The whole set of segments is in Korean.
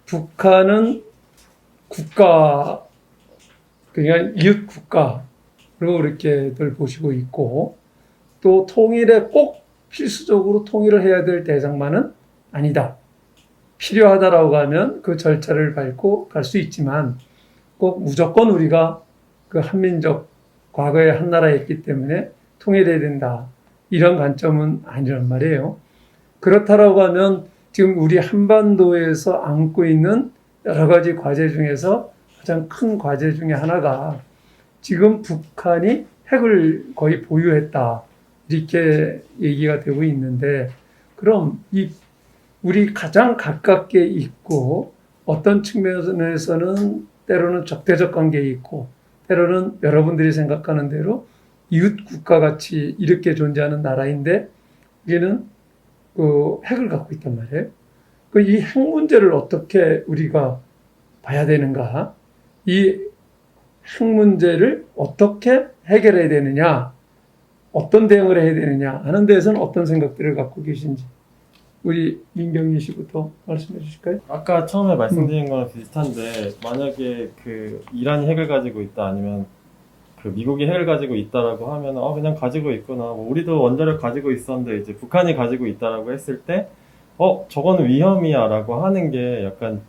북한은 국가, 그러니까 이웃 국가로 이렇게들 보시고 있고, 또 통일에 꼭 필수적으로 통일을 해야 될 대상만은 아니다. 필요하다라고 하면 그 절차를 밟고 갈 수 있지만 꼭 무조건 우리가 그 한민족, 과거에 한 나라였기 때문에 통일해야 된다. 이런 관점은 아니란 말이에요. 그렇다라고 하면 지금 우리 한반도에서 안고 있는 여러 가지 과제 중에서 가장 큰 과제 중에 하나가 지금 북한이 핵을 거의 보유했다. 이렇게 얘기가 되고 있는데, 그럼 이 우리 가장 가깝게 있고 어떤 측면에서는 때로는 적대적 관계에 있고 때로는 여러분들이 생각하는 대로 이웃 국가 같이 이렇게 존재하는 나라인데 우리는 그 핵을 갖고 있단 말이에요. 그 이 핵 문제를 어떻게 우리가 봐야 되는가? 이 핵 문제를 어떻게 해결해야 되느냐? 어떤 대응을 해야 되느냐 하는 데에서는 어떤 생각들을 갖고 계신지 우리 민경희 씨부터 말씀해 주실까요? 아까 처음에 말씀드린 거랑 비슷한데, 만약에 그 이란이 핵을 가지고 있다, 아니면 그 미국이 핵을 가지고 있다라고 하면 그냥 가지고 있구나, 뭐 우리도 원자력 가지고 있었는데 이제 북한이 가지고 있다라고 했을 때 저거는 위험이야 라고 하는 게 약간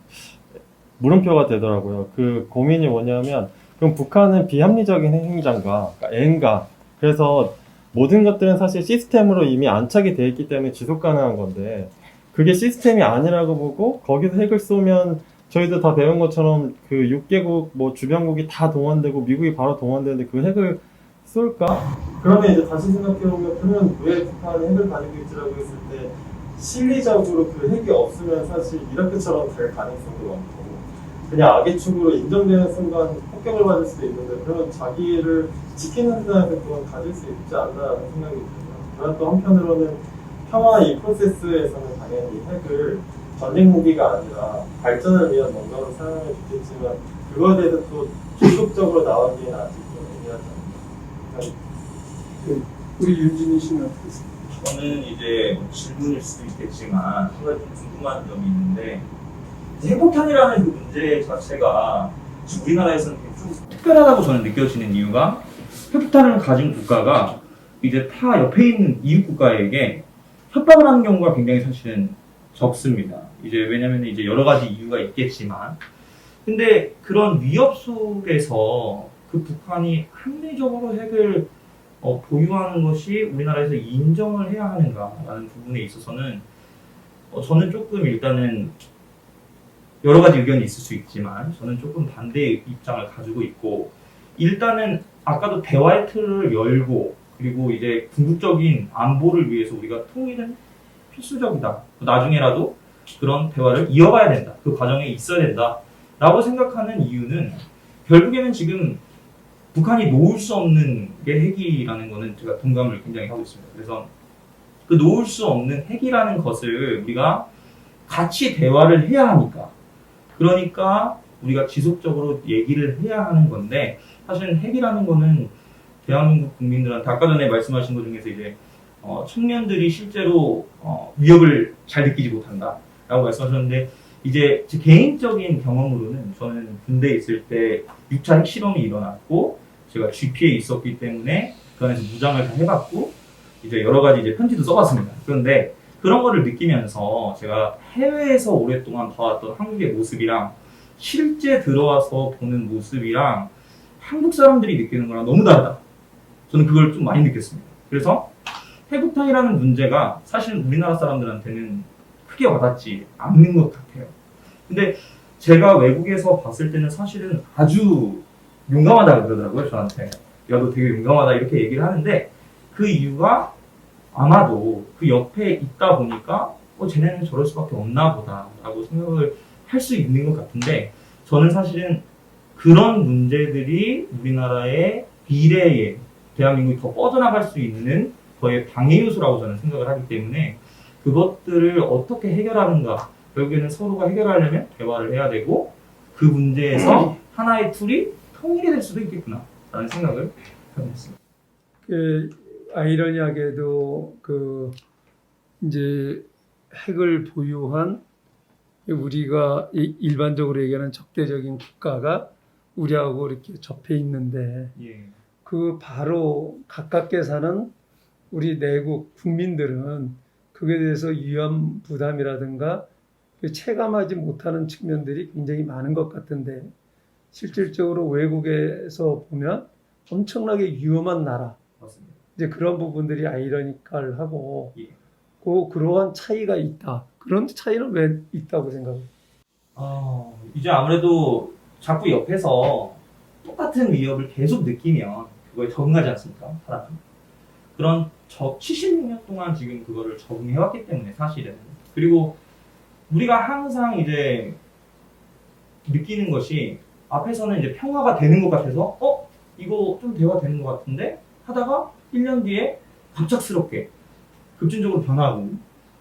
물음표가 되더라고요. 그 고민이 뭐냐면, 그럼 북한은 비합리적인 행장가, 그러니까 애인가, 그래서 모든 것들은 사실 시스템으로 이미 안착이 되어 있기 때문에 지속 가능한 건데, 그게 시스템이 아니라고 보고 거기서 핵을 쏘면 저희도 다 배운 것처럼 그 6개국 뭐 주변국이 다 동원되고 미국이 바로 동원되는데 그 핵을 쏠까? 그러면 이제 다시 생각해보면, 그러면 왜 북한이 핵을 가지고 있지라고 했을 때 실리적으로 그 핵이 없으면 사실 이라크처럼 될 가능성도 많고, 그냥 악의 축으로 인정되는 순간 폭격을 받을 수도 있는데, 그러면 자기를 지키는 데는 그건 가질 수 있지 않나라는 생각이 들어요. 그러나 또 한편으로는 평화 이 프로세스에서는 당연히 핵을 전쟁 무기가 아니라 발전을 위한 뭔가로 사용하면 좋겠지만, 그거에 대해서 또 적극적으로 나오기에는 아직 좀 애매하지 않나. 우리 윤진희 씨는 어떻습니까? 저는 이제 질문일 수도 있겠지만 한 가지 좀 궁금한 점이 있는데, 핵폭탄이라는 그 문제 자체가 우리나라에서는 좀 특별하다고 저는 느껴지는 이유가, 핵폭탄을 가진 국가가 이제 타 옆에 있는 이웃 국가에게 협박을 하는 경우가 굉장히 사실은 적습니다. 이제 왜냐면 이제 여러 가지 이유가 있겠지만, 근데 그런 위협 속에서 그 북한이 합리적으로 핵을 보유하는 것이 우리나라에서 인정을 해야 하는가라는 부분에 있어서는 저는 조금 일단은 여러 가지 의견이 있을 수 있지만 저는 조금 반대의 입장을 가지고 있고, 일단은 아까도 대화의 틀을 열고, 그리고 이제 궁극적인 안보를 위해서 우리가 통일은 필수적이다, 나중에라도 그런 대화를 이어가야 된다, 그 과정에 있어야 된다 라고 생각하는 이유는, 결국에는 지금 북한이 놓을 수 없는 게 핵이라는 거는 제가 동감을 굉장히 하고 있습니다. 그래서 그 놓을 수 없는 핵이라는 것을 우리가 같이 대화를 해야 하니까, 그러니까 우리가 지속적으로 얘기를 해야 하는 건데, 사실은 핵이라는 거는 대한민국 국민들한테 아까 전에 말씀하신 것 중에서 이제 청년들이 실제로 위협을 잘 느끼지 못한다라고 말씀하셨는데, 이제 제 개인적인 경험으로는 저는 군대에 있을 때 6차 핵실험이 일어났고 제가 GP에 있었기 때문에 그 안에서 무장을 다 해봤고 이제 여러 가지 이제 편지도 써봤습니다. 그런데 그런 거를 느끼면서 제가 해외에서 오랫동안 봐왔던 한국의 모습이랑 실제 들어와서 보는 모습이랑 한국 사람들이 느끼는 거랑 너무 다르다. 저는 그걸 좀 많이 느꼈습니다. 그래서 핵폭탄이라는 문제가 사실 우리나라 사람들한테는 크게 와닿지 않는 것 같아요. 근데 제가 외국에서 봤을 때는 사실은 아주 용감하다 그러더라고요, 저한테. 야, 너 되게 용감하다 이렇게 얘기를 하는데, 그 이유가 아마도 그 옆에 있다 보니까 쟤네는 저럴 수밖에 없나 보다 라고 생각을 할 수 있는 것 같은데, 저는 사실은 그런 문제들이 우리나라의 미래에 대한민국이 더 뻗어나갈 수 있는 거의 방해 요소라고 저는 생각을 하기 때문에, 그것들을 어떻게 해결하는가, 결국에는 서로가 해결하려면 대화를 해야 되고, 그 문제에서 하나의 툴이 통일이 될 수도 있겠구나 라는 생각을 하고 있습니다. 아이러니하게도 이제 핵을 보유한 우리가 일반적으로 얘기하는 적대적인 국가가 우리하고 이렇게 접해 있는데 예. 그 바로 가깝게 사는 우리 내국 국민들은 그에 대해서 위험 부담이라든가 체감하지 못하는 측면들이 굉장히 많은 것 같은데 실질적으로 외국에서 보면 엄청나게 위험한 나라 맞습니다. 이제 그런 부분들이 아이러니컬하고 예. 그러한 차이가 있다. 그런 차이는 왜 있다고 생각해요? 이제 아무래도 자꾸 옆에서 똑같은 위협을 계속 느끼면 그거에 적응하지 않습니까? 사람은. 그런 76년 동안 지금 그거를 적응해왔기 때문에 사실은. 그리고 우리가 항상 이제 느끼는 것이 앞에서는 이제 평화가 되는 것 같아서 이거 좀 대화되는 것 같은데 하다가 1년 뒤에 갑작스럽게 급진적으로 변하고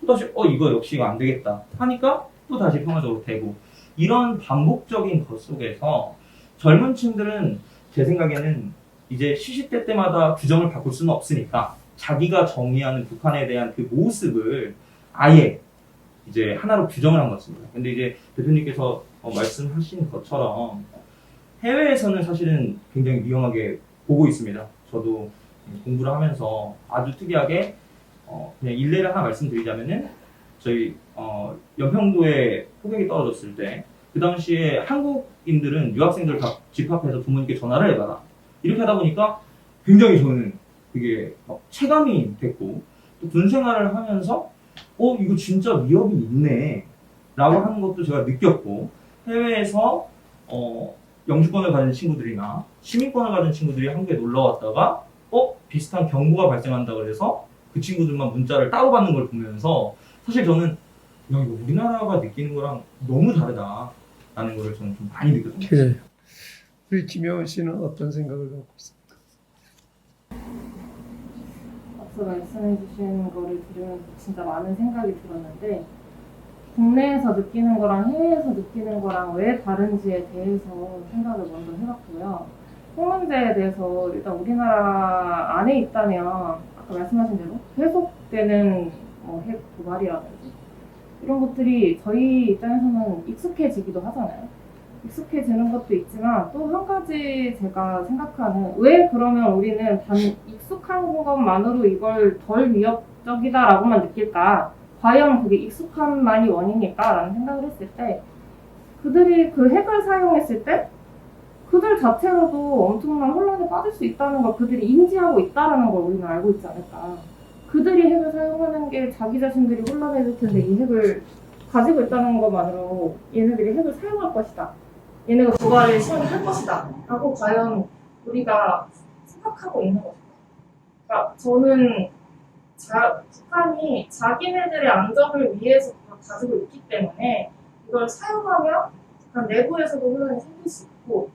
또다시 이거 역시 안 되겠다 하니까 또 다시 평화적으로 되고 이런 반복적인 것 속에서 젊은 층들은 제 생각에는 이제 시시때 때마다 규정을 바꿀 수는 없으니까 자기가 정의하는 북한에 대한 그 모습을 아예 이제 하나로 규정을 한 것 같습니다. 근데 이제 대표님께서 말씀하신 것처럼 해외에서는 사실은 굉장히 위험하게 보고 있습니다. 저도 공부를 하면서 아주 특이하게 그냥 일례를 하나 말씀드리자면은 저희 연평도에 폭격이 떨어졌을 때 그 당시에 한국인들은 유학생들 다 집합해서 부모님께 전화를 해봐라 이렇게 하다 보니까 굉장히 저는 그게 막 체감이 됐고 또 군 생활을 하면서 이거 진짜 위협이 있네 라고 하는 것도 제가 느꼈고 해외에서 영주권을 가진 친구들이나 시민권을 가진 친구들이 한국에 놀러 왔다가 비슷한 경보가 발생한다고 해서 그 친구들만 문자를 따로 받는 걸 보면서 사실 저는 이거 우리나라가 느끼는 거랑 너무 다르다라는 걸 저는 좀 많이 느꼈습니다. 그래요. 우리 김영은 씨는 어떤 생각을 갖고 있습니까? 앞서 말씀해 주신 거를 들으면서 진짜 많은 생각이 들었는데 국내에서 느끼는 거랑 해외에서 느끼는 거랑 왜 다른지에 대해서 생각을 먼저 해봤고요. 핵 문제에 대해서 일단 우리나라 안에 있다면 아까 말씀하신 대로 계속되는 핵 도발이라든지 이런 것들이 저희 입장에서는 익숙해지기도 하잖아요. 익숙해지는 것도 있지만 또 한 가지 제가 생각하는 왜 그러면 우리는 단 익숙한 것만으로 이걸 덜 위협적이다라고만 느낄까? 과연 그게 익숙함만이 원인일까? 라는 생각을 했을 때 그들이 그 핵을 사용했을 때 그들 자체로도 엄청난 혼란에 빠질 수 있다는 걸 그들이 인지하고 있다는 걸 우리는 알고 있지 않을까. 그들이 핵을 사용하는 게 자기 자신들이 혼란해질 텐데 이 핵을 가지고 있다는 것만으로 얘네들이 핵을 사용할 것이다. 얘네가 도발을 시행할 것이다. 라고 과연 우리가 생각하고 있는 것일까. 그러니까 저는 북한이 자기네들의 안전을 위해서 가지고 있기 때문에 이걸 사용하면 북한 내부에서도 혼란이 생길 수 있고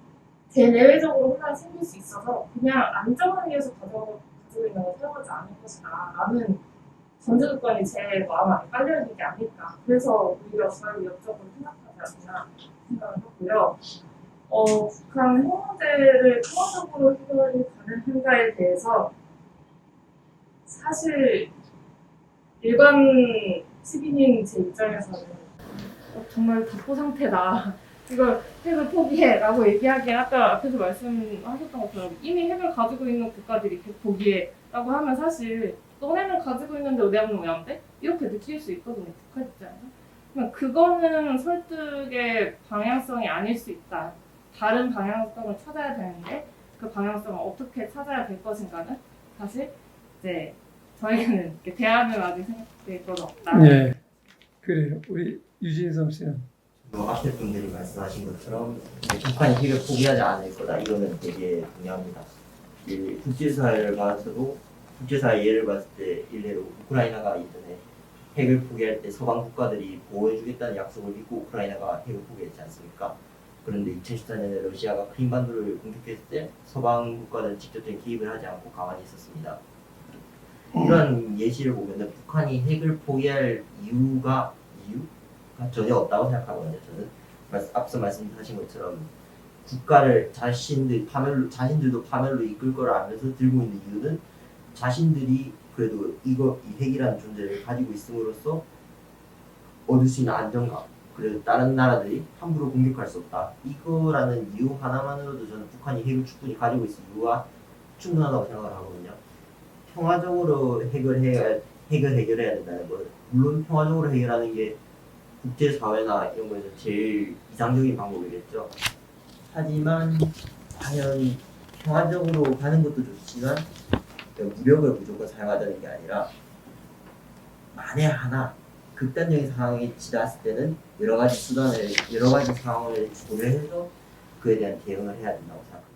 대내외적으로 혼란이 생길 수 있어서 그냥 안전을 위해서 가지고 있는 걸 사용하지 않을 것이다 라는 전제조건이 제 마음 안에 깔려있는 게 아닐까. 그래서 오히려 덜 위협적으로 생각하지 않나 생각을 하고요. 북한 핵 문제를 평화적으로 해결이 가능한가에 대해서 사실 일반 시민인 제 입장에서는 정말 답보 상태다. 이걸 핵을 포기해라고 얘기하기엔 아까 앞에서 말씀하셨던 것처럼 이미 핵을 가지고 있는 국가들이 핵 포기해라고 하면 사실 너네는 가지고 있는데 내가는 왜 안 돼? 이렇게 느낄 수 있거든요. 북한 입장에서. 그러면 그거는 설득의 방향성이 아닐 수 있다. 다른 방향성을 찾아야 되는데 그 방향성을 어떻게 찾아야 될 것인가는 사실 이제 저희는 이렇게 대안은 아직 생각될 건 없다. 네, 그래요. 우리 유진성 씨는 앞에 분들이 말씀하신 것처럼 북한이 핵을 포기하지 않을 거다. 이거는 되게 동의합니다. 국제사회를 봐서도 국제사회 예를 봤을 때 일례로 우크라이나가 이전에 핵을 포기할 때 서방 국가들이 보호해주겠다는 약속을 믿고 우크라이나가 핵을 포기했지 않습니까? 그런데 2014년에 러시아가 크림반도를 공격했을 때 서방 국가들은 직접적인 개입을 하지 않고 가만히 있었습니다. 이런 예시를 보면 북한이 핵을 포기할 이유가 전혀 없다고 생각하거든요. 저는 앞서 말씀하신 것처럼 국가를 자신들도 파멸로 이끌 걸 알면서 들고 있는 이유는 자신들이 그래도 이 핵이라는 존재를 가지고 있음으로써 얻을 수 있는 안정감, 그래도 다른 나라들이 함부로 공격할 수 없다. 이거라는 이유 하나만으로도 저는 북한이 핵을 충분히 가지고 있을 이유가 충분하다고 생각을 하거든요. 평화적으로 핵을 해결해야 된다는 거. 물론 평화적으로 해결하는 게 국제사회나 이런 거에서 제일 이상적인 방법이겠죠. 하지만 과연 평화적으로 가는 것도 좋지만 무력을 무조건 사용하자는 게 아니라 만에 하나 극단적인 상황에 치닫았을 때는 여러 가지 수단을 여러 가지 상황을 고려해서 그에 대한 대응을 해야 된다고 생각합니다.